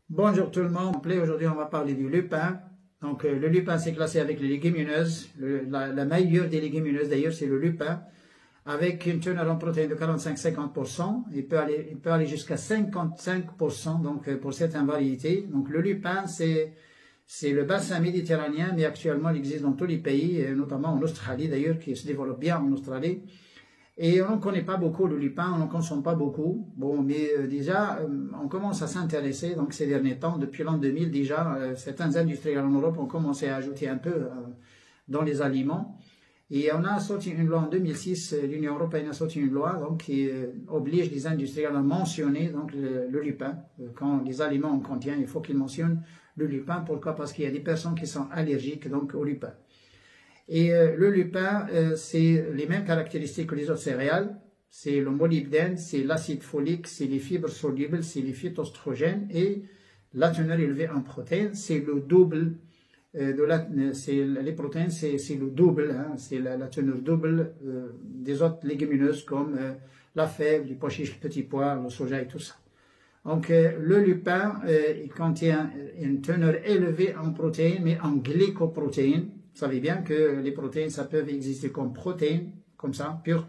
Bonjour tout le monde. Aujourd'hui, on va parler du lupin. Donc, le lupin, c'est classé avec les légumineuses. La meilleure des légumineuses, d'ailleurs, c'est le lupin. Avec une teneur en protéines de 45-50%. Il peut aller jusqu'à 55%, donc, pour certaines variétés. Donc, le lupin, c'est le bassin méditerranéen, mais actuellement, il existe dans tous les pays, notamment en Australie, d'ailleurs, qui se développe bien en Australie. Et on ne connaît pas beaucoup le lupin, on n'en consomme pas beaucoup. Bon, mais déjà, on commence à s'intéresser, donc ces derniers temps, depuis l'an 2000 déjà, certains industriels en Europe ont commencé à ajouter un peu dans les aliments. Et on a sorti une loi en 2006, l'Union européenne a sorti une loi donc, qui oblige les industriels à mentionner donc, le lupin. Quand les aliments en contiennent, il faut qu'ils mentionnent le lupin. Pourquoi? Parce qu'il y a des personnes qui sont allergiques donc, au lupin. Et le lupin, c'est les mêmes caractéristiques que les autres céréales. C'est le molybdène, c'est l'acide folique, c'est les fibres solubles, c'est les phytoestrogènes et la teneur élevée en protéines, c'est le double les protéines, c'est le double, hein, c'est la teneur double des autres légumineuses comme la fève, les pois chiches, le petit pois, le soja et tout ça. Donc le lupin, il contient une teneur élevée en protéines, mais en glycoprotéines. Vous savez bien que les protéines, ça peut exister comme protéines, comme ça, pures,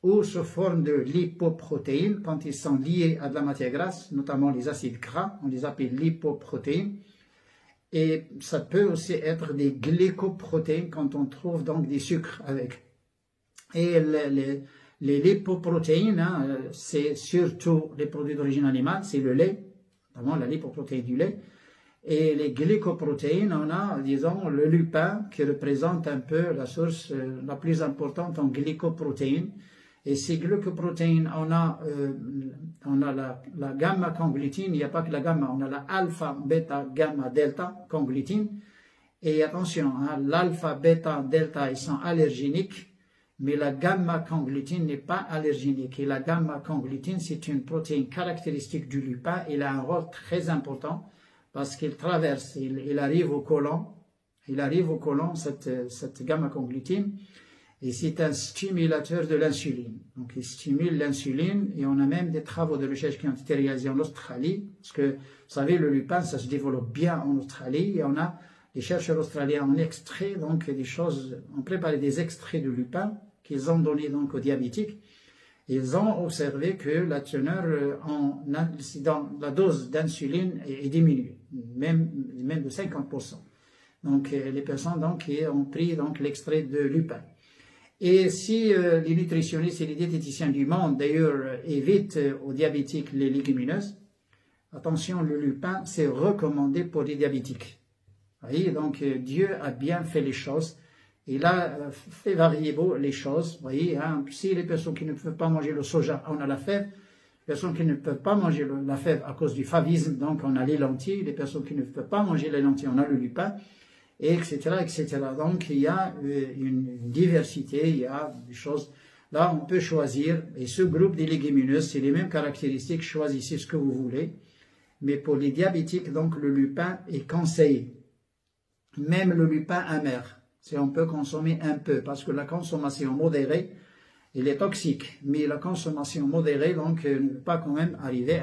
ou sous forme de lipoprotéines, quand ils sont liés à de la matière grasse, notamment les acides gras, on les appelle lipoprotéines. Et ça peut aussi être des glycoprotéines quand on trouve donc des sucres avec. Et les lipoprotéines, hein, c'est surtout les produits d'origine animale, c'est le lait, notamment la lipoprotéine du lait. Et les glycoprotéines, on a, disons, le lupin qui représente un peu la source la plus importante en glycoprotéines. Et ces glycoprotéines, on a la gamma-conglutine, il n'y a pas que la gamma, on a la alpha, bêta, gamma, delta, conglutine. Et attention, hein, l'alpha, bêta, delta, ils sont allergéniques, mais la gamma-conglutine n'est pas allergénique. Et la gamma-conglutine, c'est une protéine caractéristique du lupin. Il a un rôle très important parce qu'il traverse, il arrive au côlon, cette gamma-conglutine. Et c'est un stimulateur de l'insuline. Donc, il stimule l'insuline et on a même des travaux de recherche qui ont été réalisés en Australie. Parce que, vous savez, le lupin, ça se développe bien en Australie. Et on a des chercheurs australiens en extrait, donc des choses, ont préparé des extraits de lupin qu'ils ont donnés donc aux diabétiques. Ils ont observé que la teneur dans la dose d'insuline est diminuée, même de 50%. Donc, les personnes donc, qui ont pris donc l'extrait de lupin. Et si les nutritionnistes et les diététiciens du monde, d'ailleurs, évitent aux diabétiques les légumineuses, attention, le lupin, c'est recommandé pour les diabétiques. Vous voyez, donc Dieu a bien fait les choses. Il a fait varier les choses. Vous voyez, hein, si les personnes qui ne peuvent pas manger le soja, on a la fève. Les personnes qui ne peuvent pas manger la fève à cause du favisme, donc on a les lentilles. Les personnes qui ne peuvent pas manger les lentilles, on a le lupin. Etc., etc. Donc, il y a une diversité, il y a des choses. Là, on peut choisir, et ce groupe des légumineuses, c'est les mêmes caractéristiques, choisissez ce que vous voulez. Mais pour les diabétiques, donc, le lupin est conseillé. Même le lupin amer, si on peut consommer un peu, parce que la consommation modérée, elle est toxique. Mais la consommation modérée, donc, ne peut pas quand même arriver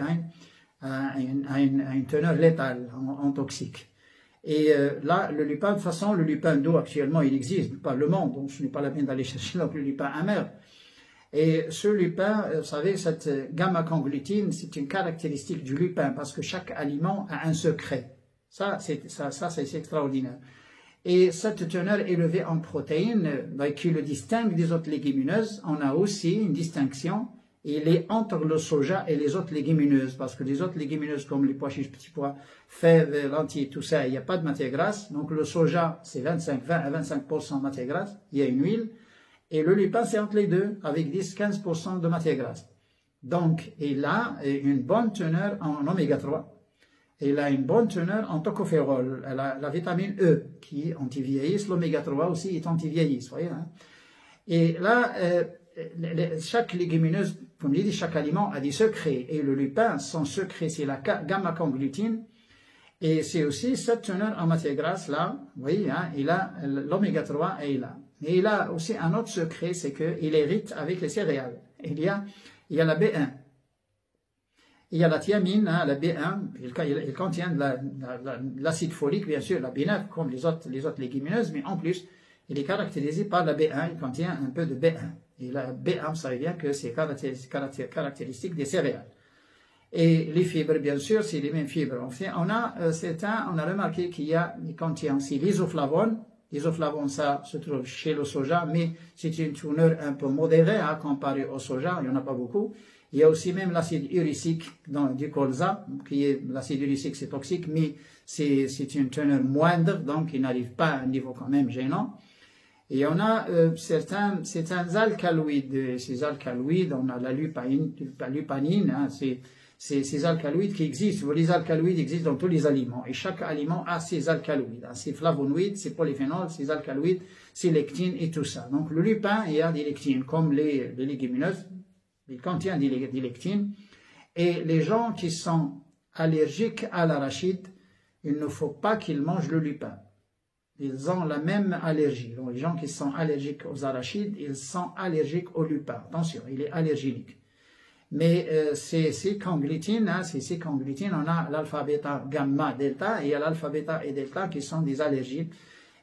à une teneur létale en toxique. Et là, le lupin, de toute façon, le lupin d'eau actuellement, il existe par le monde, donc ce n'est pas la peine d'aller chercher le lupin amer. Et ce lupin, vous savez, cette gamma-conglutine, c'est une caractéristique du lupin, parce que chaque aliment a un secret. Ça c'est extraordinaire. Et cette teneur élevée en protéines, qui le distingue des autres légumineuses, on a aussi une distinction. Il est entre le soja et les autres légumineuses, parce que les autres légumineuses comme les pois chiches, petits pois, fèves, lentilles, tout ça, il n'y a pas de matière grasse. Donc le soja, c'est 20 à 25% de matière grasse, il y a une huile. Et le lupin, c'est entre les deux, avec 10-15% de matière grasse. Donc, il a une bonne teneur en oméga 3. Il a une bonne teneur en tocopherol, la vitamine E, qui est anti-vieillisse. L'oméga 3 aussi est anti-vieillisse, voyez. Hein? Et là, chaque légumineuse, comme je dis, chaque aliment a des secrets. Et le lupin, son secret, c'est la gamma-conglutine. Et c'est aussi cette teneur en matière grasse, là, vous voyez, hein, il a l'oméga 3 et là. Et il a aussi un autre secret, c'est qu'il hérite avec les céréales. Il y a la B1. il y a la thiamine, hein, la B1, il contient de l'acide folique, bien sûr, la B9, comme les autres légumineuses, mais en plus, il est caractérisé par la B1, il contient un peu de B1. Et la B1, vous savez bien que c'est caractéristique des céréales. Et les fibres, bien sûr, c'est les mêmes fibres. Enfin, on a remarqué qu'il contient aussi l'isoflavone. L'isoflavone, ça se trouve chez le soja, mais c'est une teneur un peu modérée, hein, comparée au soja, il n'y en a pas beaucoup. Il y a aussi même l'acide uricique du colza, l'acide uricique c'est toxique, mais c'est une teneur moindre, donc il n'arrive pas à un niveau quand même gênant. Et on a certains alcaloïdes. Ces alcaloïdes, on a la lupanine, hein, ces alcaloïdes qui existent. Les alcaloïdes existent dans tous les aliments. Et chaque aliment a ses alcaloïdes. Hein, ses flavonoïdes, ses polyphénols, ses alcaloïdes, ses lectines et tout ça. Donc le lupin, il y a des lectines, comme les légumineuses. Il contient des lectines. Et les gens qui sont allergiques à l'arachide, il ne faut pas qu'ils mangent le lupin. Ils ont la même allergie. Donc, les gens qui sont allergiques aux arachides, ils sont allergiques au lupin. Attention, il est allergénique. Mais ces conglitines, hein, on a l'alpha, bêta, gamma, delta, et il y a l'alpha, bêta et delta qui sont des allergies.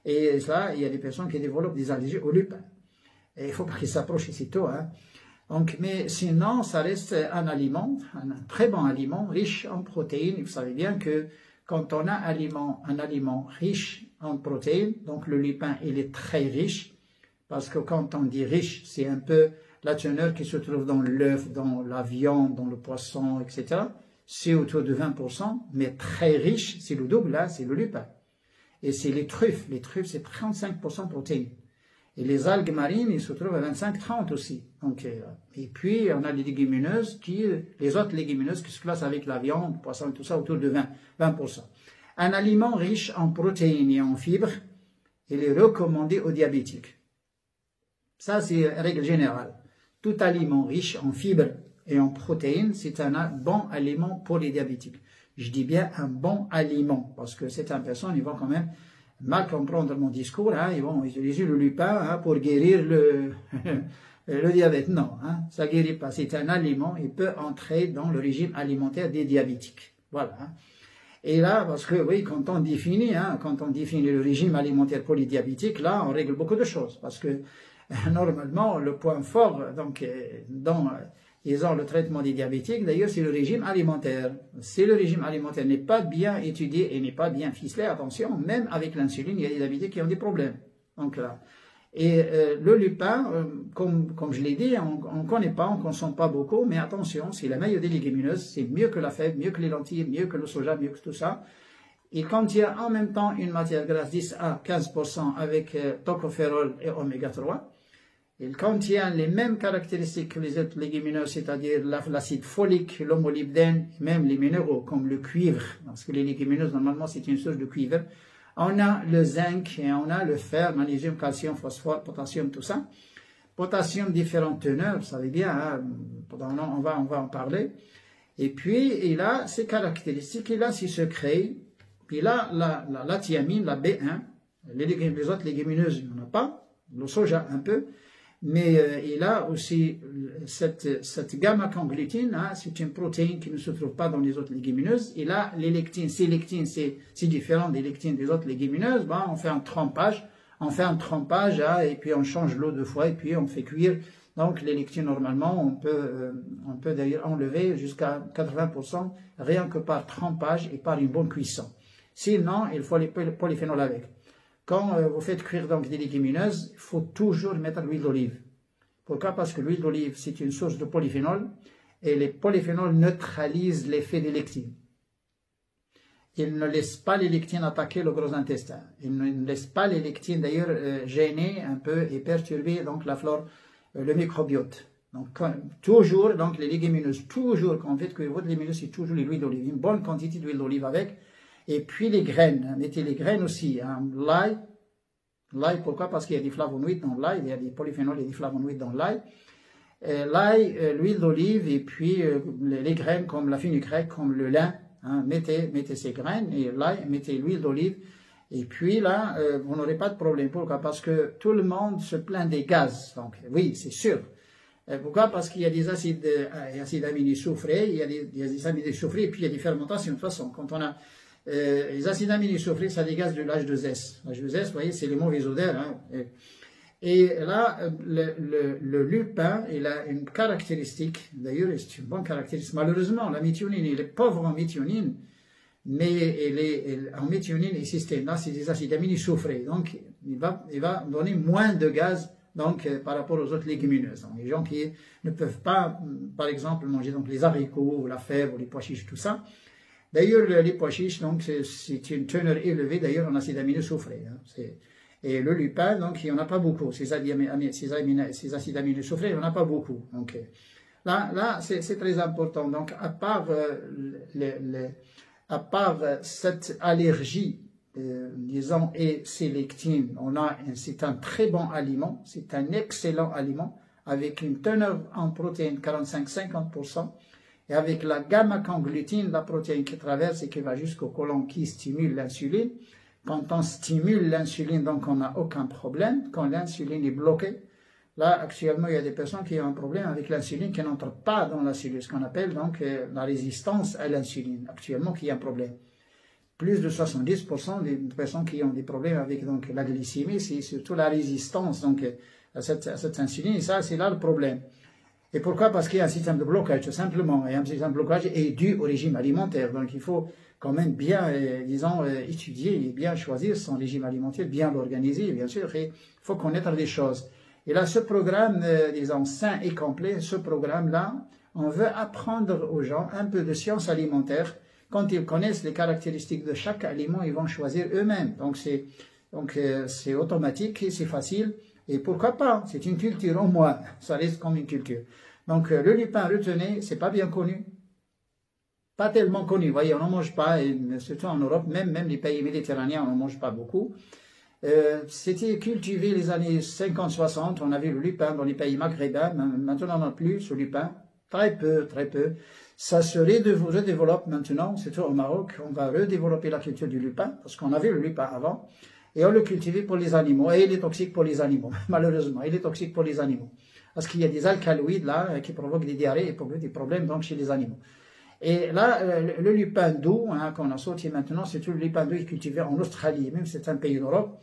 Et ça, il y a des personnes qui développent des allergies au lupin. Et il ne faut pas qu'ils s'approchent ici tôt. Hein. Donc, mais sinon, ça reste un aliment, un très bon aliment, riche en protéines. Vous savez bien que quand on a un aliment riche en protéines, donc le lupin, il est très riche, parce que quand on dit riche, c'est un peu la teneur qui se trouve dans l'œuf, dans la viande, dans le poisson, etc. C'est autour de 20%, mais très riche, c'est le double, là, c'est le lupin. Et c'est les truffes. Les truffes, c'est 35% de protéines. Et les algues marines, ils se trouvent à 25-30 aussi. Donc, et puis, on a les légumineuses, les autres légumineuses qui se classent avec la viande, le poisson et tout ça, autour de 20%. Un aliment riche en protéines et en fibres, il est recommandé aux diabétiques. Ça, c'est règle générale. Tout aliment riche en fibres et en protéines, c'est un bon aliment pour les diabétiques. Je dis bien un bon aliment, parce que certaines personnes, ils vont quand même mal comprendre mon discours, hein, ils vont utiliser le lupin, hein, pour guérir le diabète. Non, hein, ça ne guérit pas. C'est un aliment, il peut entrer dans le régime alimentaire des diabétiques. Voilà. Hein. Et là, parce que oui, quand on définit le régime alimentaire pour les diabétiques, là, on règle beaucoup de choses. Parce que normalement, le point fort, donc, ils ont le traitement des diabétiques, d'ailleurs, c'est le régime alimentaire. Si le régime alimentaire n'est pas bien étudié et n'est pas bien ficelé, attention, même avec l'insuline, il y a des diabétiques qui ont des problèmes. Donc là. Et le lupin, comme je l'ai dit, on ne connaît pas, on ne consomme pas beaucoup, mais attention, c'est la meilleure des légumineuses, c'est mieux que la fève, mieux que les lentilles, mieux que le soja, mieux que tout ça. Il contient en même temps une matière grasse 10 à 15% avec tocopherol et oméga 3. Il contient les mêmes caractéristiques que les autres légumineuses, c'est-à-dire l'acide folique, l'homolybdène, même les minéraux comme le cuivre, parce que les légumineuses, normalement, c'est une source de cuivre. On a le zinc et on a le fer, magnésium, calcium, phosphore, potassium, tout ça. Potassium, différentes teneurs, vous savez bien, hein, on va en parler. Et puis, il a ses caractéristiques, il a ses secrets. Puis là, la thiamine, la B1, les autres légumineuses, il n'y en a pas, le soja un peu. Mais il a aussi cette gamma-conglitine, hein, c'est une protéine qui ne se trouve pas dans les autres légumineuses. Il a les lectines. Ces lectines, c'est différent des lectines des autres légumineuses. Ben, on fait un trempage, hein, et puis on change l'eau 2 fois, et puis on fait cuire. Donc les lectines, normalement, on peut d'ailleurs enlever jusqu'à 80% rien que par trempage et par une bonne cuisson. Sinon, il faut les polyphénols avec. Quand vous faites cuire donc des légumineuses, il faut toujours mettre l'huile d'olive. Pourquoi? Parce que l'huile d'olive, c'est une source de polyphénol, et les polyphénols neutralisent l'effet des lectines. Ils ne laissent pas les lectines attaquer le gros intestin. Ils ne laissent pas les lectines d'ailleurs gêner un peu et perturber donc la flore, le microbiote. Donc toujours, donc les légumineuses, toujours quand vous faites cuire votre légumineuse, c'est toujours l'huile d'olive, une bonne quantité d'huile d'olive avec. Et puis les graines, mettez les graines aussi, hein. L'ail, pourquoi? Parce qu'il y a des flavonoïdes dans l'ail, il y a des polyphénols et des flavonoïdes dans l'ail. L'ail, l'huile d'olive et puis les graines comme la fenugrec, comme le lin, hein. Mettez ces graines et l'ail, mettez l'huile d'olive. Et puis là, vous n'aurez pas de problème. Pourquoi? Parce que tout le monde se plaint des gaz. Donc oui, c'est sûr. Pourquoi? Parce qu'il y a des acides aminés soufrés, il y a des acides soufrés, et puis il y a des fermentations. De toute façon, quand on a les acides aminés soufrés, ça dégage de l'H2S. L'H2S, vous voyez, c'est les mauvaises odeurs. Hein. Et là, le lupin, il a une caractéristique, d'ailleurs, c'est une bonne caractéristique. Malheureusement, la méthionine, il est pauvre en méthionine, mais en méthionine et cystéine, là, c'est des acides aminés soufrés. Donc, il va donner moins de gaz donc, par rapport aux autres légumineuses. Donc, les gens qui ne peuvent pas, par exemple, manger donc, les haricots, ou la fève, ou les pois chiches, tout ça. D'ailleurs, les pois chiches, donc, c'est une teneur élevée, d'ailleurs, en acides aminés soufrés. Hein. Et le lupin, donc, il n'y en a pas beaucoup. Ces acides aminés soufrés, il n'y en a pas beaucoup. Donc, là c'est très important. Donc, à part cette allergie, disons, et sélectine, c'est un très bon aliment, c'est un excellent aliment, avec une teneur en protéines 45-50%, et avec la gamma-conglutine, la protéine qui traverse et qui va jusqu'au côlon, qui stimule l'insuline. Quand on stimule l'insuline, donc on n'a aucun problème. Quand l'insuline est bloquée, là, actuellement, il y a des personnes qui ont un problème avec l'insuline qui n'entre pas dans la cellule, ce qu'on appelle donc la résistance à l'insuline, actuellement, qui est un problème. Plus de 70% des personnes qui ont des problèmes avec donc, la glycémie, c'est surtout la résistance donc, à cette insuline, et ça, c'est là le problème. Et pourquoi? Parce qu'il y a un système de blocage, tout simplement, et un système de blocage est dû au régime alimentaire, donc il faut quand même bien, disons, étudier et bien choisir son régime alimentaire, bien l'organiser, bien sûr, et il faut connaître les choses. Et là, ce programme, disons, sain et complet, ce programme-là, on veut apprendre aux gens un peu de science alimentaire. Quand ils connaissent les caractéristiques de chaque aliment, ils vont choisir eux-mêmes. Donc, c'est automatique et c'est facile. Et pourquoi pas? C'est une culture au moins. Ça reste comme une culture. Donc, le lupin, retenez, c'est pas bien connu. Pas tellement connu, vous voyez, on n'en mange pas, et surtout en Europe, même les pays méditerranéens, on n'en mange pas beaucoup. C'était cultivé les années 50-60, on avait le lupin dans les pays maghrébins, maintenant on n'a plus ce lupin, très peu. Ça se redéveloppe maintenant, surtout au Maroc, on va redévelopper la culture du lupin, parce qu'on avait le lupin avant, et on le cultivait pour les animaux, et il est toxique pour les animaux, malheureusement, il est toxique pour les animaux. Parce qu'il y a des alcaloïdes là, qui provoquent des diarrhées et des problèmes donc chez les animaux. Et là, le lupin doux, hein, qu'on a sorti maintenant, c'est tout le lupin doux cultivé en Australie, même c'est un pays d'Europe.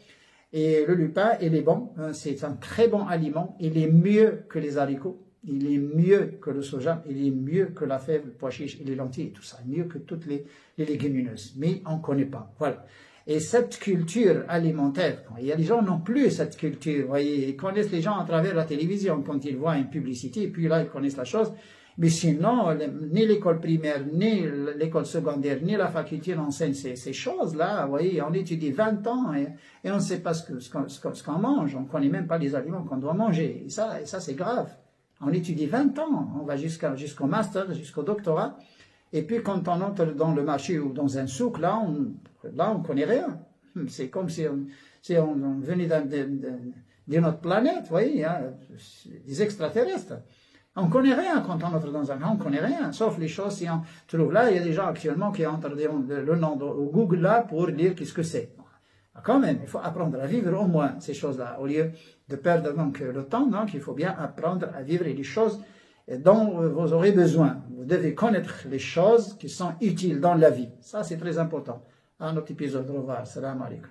Et le lupin, il est bon, hein, c'est un très bon aliment, il est mieux que les haricots, il est mieux que le soja, il est mieux que la fève, le pois chiche et les lentilles et tout ça, mieux que toutes les légumineuses. Mais on ne connaît pas, voilà. Et cette culture alimentaire, il y a des gens qui n'ont plus cette culture, vous voyez, ils connaissent les gens à travers la télévision, quand ils voient une publicité, et puis là, ils connaissent la chose. Mais sinon, ni l'école primaire, ni l'école secondaire, ni la faculté n'enseignent ces choses-là. Vous voyez, on étudie 20 ans et on ne sait pas ce qu'on mange. On ne connaît même pas les aliments qu'on doit manger. Et ça c'est grave. On étudie 20 ans. On va jusqu'au master, jusqu'au doctorat. Et puis, quand on entre dans le marché ou dans un souk, là, on connaît rien. C'est comme si on venait d'une autre planète, vous voyez, hein, des extraterrestres. On ne connaît rien quand on entre dans un on ne connaît rien, sauf les choses, si on trouve là, il y a des gens actuellement qui entrent le nom au Google là pour dire qu'est-ce que c'est. Quand même, il faut apprendre à vivre au moins ces choses-là, au lieu de perdre donc le temps, donc il faut bien apprendre à vivre les choses dont vous aurez besoin. Vous devez connaître les choses qui sont utiles dans la vie. Ça, c'est très important. À un autre épisode, au revoir. Salam alaikum.